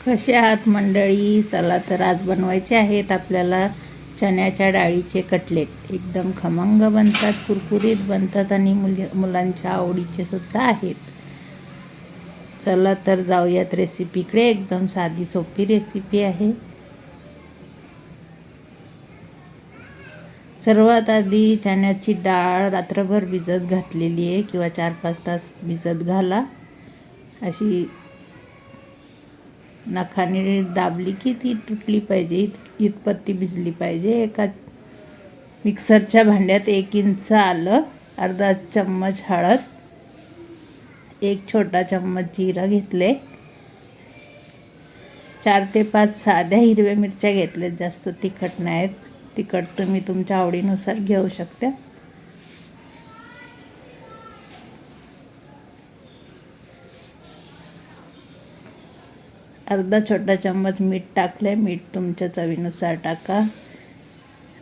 कसे आहात मंडळी? चला तर आज बनवायचे आहेत आपल्याला चण्याच्या डाळीचे कटलेट. एकदम खमंग बनतात, कुरकुरीत बनतात आणि मुलांच्या आवडीचे सुद्धा आहेत. चला तर जाऊयात रेसिपीकडे. एकदम साधी सोपी रेसिपी आहे. सर्वात आधी चण्याची डाळ रात्रभर भिजत घातलेली आहे किंवा 4-5 तास भिजत घाला. अशी नखाने दाबली की ती तुटली पाहिजे, इतपत ती भिजली पाहिजे. एका मिक्सरच्या भांड्यात 1 इंच आलं, अर्धा चम्मच हळद, 1 छोटा चम्मच जिरा घेतले, 4 ते 5 साध्या हिरव्या मिरच्या घेतल्या. जास्त तिखट नाहीत. तिखट तुम्ही तुमच्या आवडीनुसार घेऊ शकता. अर्धा छोटा चम्मच मीठ टाकले. मीठ तुमच्या चवीनुसार टाका.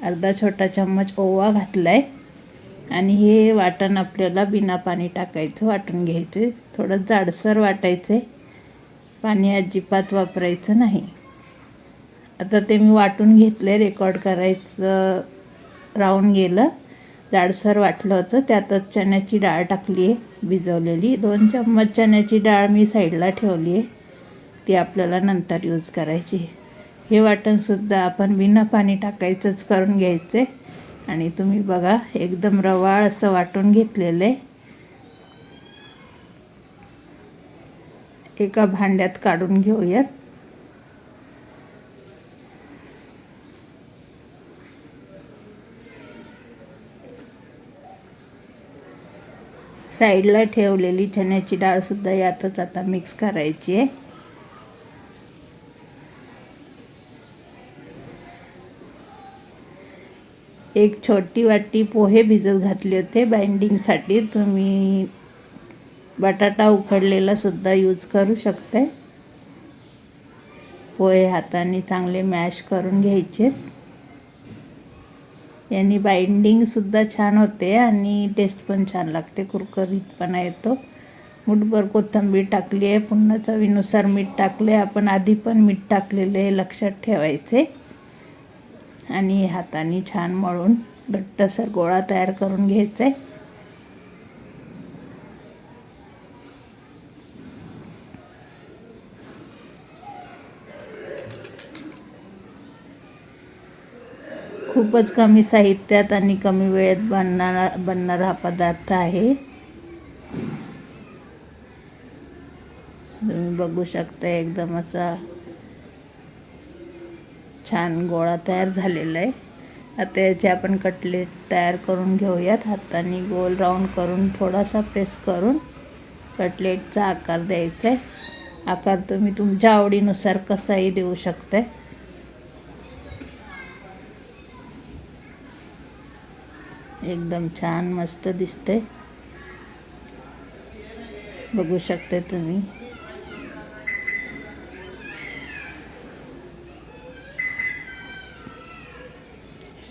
अर्धा छोटा चम्मच ओवा घातलाय आणि हे वाटण आपल्याला बिना पाणी टाकायचं वाटून घ्यायचे. थोडं जाडसर वाटायचे, पाणी अजिबात वापरायचं नाही. आता ते मी वाटून घेतले. रेकॉर्ड करायचं राहून गेलं. जाडसर वाटलं होतं. त्यातच चण्याची डाळ टाकली आहे भिजवलेली. 2 चम्मच चण्याची डाळ मी साईडला ठेवली आहे, ती आपल्याला नंतर यूज करायची. हे वाटणसुद्धा आपण बिना पाणी टाकायचंच करून घ्यायचे. आणि तुम्ही बघा एकदम रवाळ असं वाटून घेतलेलं आहे. एका भांड्यात काढून घेऊयात. साईडला ठेवलेली चण्याची डाळसुद्धा यातच आता मिक्स करायची आहे. एक छोटी वाटी पोहे भिजत घातले होते बाइंडिंगसाठी. तुम्ही बटाटा उकडलेला सुद्धा यूज करू शकता. पोहे हाताने चांगले मॅश करून घ्यायचे. यांनी बाइंडिंगसुद्धा छान होते आणि टेस्ट पण छान लागते, कुरकुरीतपणा येतो. मुठभर कोथिंबीर टाकली आहे. पुन्हा चवीनुसार मीठ टाकले. आपण आधी पण मीठ टाकलेले लक्षात ठेवायचे. आणि हाताने छान मळून घट्टसर गोळा तयार करून घ्यायचा आहे. खूपच कमी साहित्यात आणि कमी वेळेत बनणारा हा पदार्थ आहे. तुम्ही बघू शकता एकदम असा छान गोळा तयार झालेला आहे. आता याचे आपण कटलेट तयार करून घेऊयात. हाताने गोल राऊंड करून थोडासा प्रेस करून कटलेटचा आकार द्यायचा आहे. आकार तुम्ही तुमच्या आवडीनुसार कसाही देऊ शकता. एकदम छान मस्त दिसते, बघू शकता तुम्ही.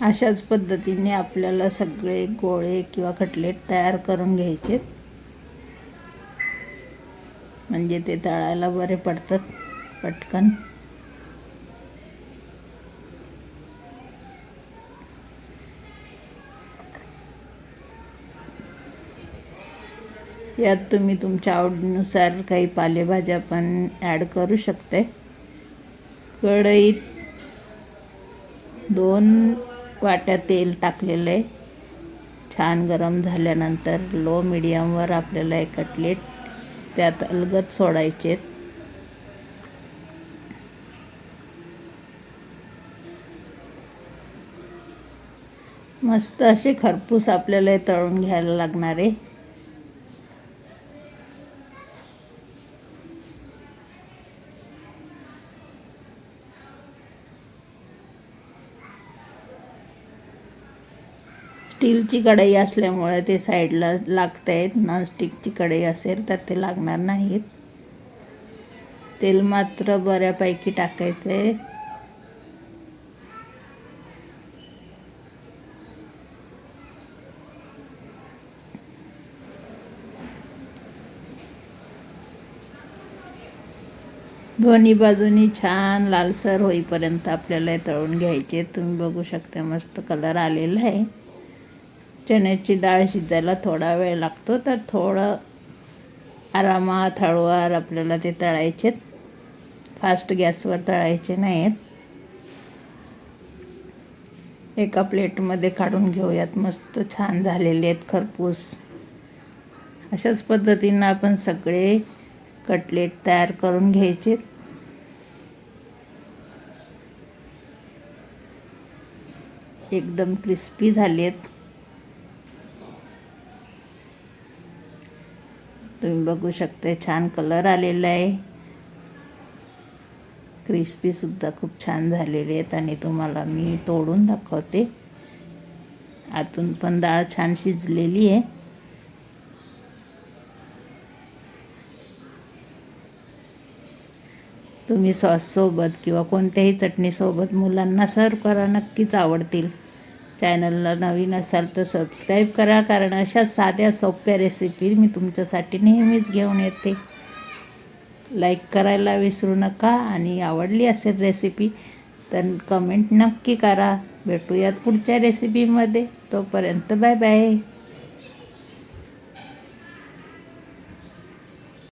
अशाच पद्धतीने आपल्याला सगळे गोळे किंवा कटलेट तयार करून घ्यायचे, म्हणजे ते तळायला बरे पडतात पटकन. यात तुम्ही तुमच्या आवडीनुसार काही पालेभाज्या पण ॲड करू शकता. कढईत 2 वाट्या तेल टाकलेलं आहे. छान गरम झाल्यानंतर लो मिडियमवर आपल्याला एक कटलेट त्यात अलगद सोडायचे. मस्त असे खरपूस आपल्याला तळून घ्यायला लागणार आहे. स्टीलची कढई असल्यामुळे ते साईडला लागत आहेत. नॉनस्टिकची कढई असेल तर ते लागणार नाहीत. तेल मात्र बऱ्यापैकी टाकायचं आहे. दोन्ही बाजूनी छान लालसर होईपर्यंत आपल्याला हे तळून घ्यायचे. तुम्ही बघू शकता मस्त कलर आलेला आहे. चण्याची डाळ शिजायला थोडा वेळ लागतो, तर थोडं आरामात हळूवार आपल्याला ते तळायचे. फास्ट गॅसवर तळायचे नाहीत. एका प्लेटमध्ये काढून घेऊयात. मस्त छान झालेले आहेत खरपूस. अशाच पद्धतीनं आपण सगळे कटलेट तयार करून घ्यायचे. एकदम क्रिस्पी झालेत. तुम्ही बघू शकता छान कलर आलेला आहे. क्रिस्पी सुद्धा खूप छान झालेले आहेत. आणि तुम्हाला मी तोडून दाखवते. आतून पण डाळ छान शिजलेली आहे. तुम्ही सॉससोबत किंवा कोणत्याही चटणीसोबत मुलांना सर्व करा, नक्कीच आवडतील. चॅनलला नवीन असाल तर सबस्क्राईब करा, कारण अशा साध्या सोप्या रेसिपी मी तुमच्यासाठी नेहमीच घेऊन येते. लाईक करायला विसरू नका. आणि आवडली असेल रेसिपी तर कमेंट नक्की करा. भेटूयात पुढच्या रेसिपीमध्ये. तोपर्यंत बाय बाय.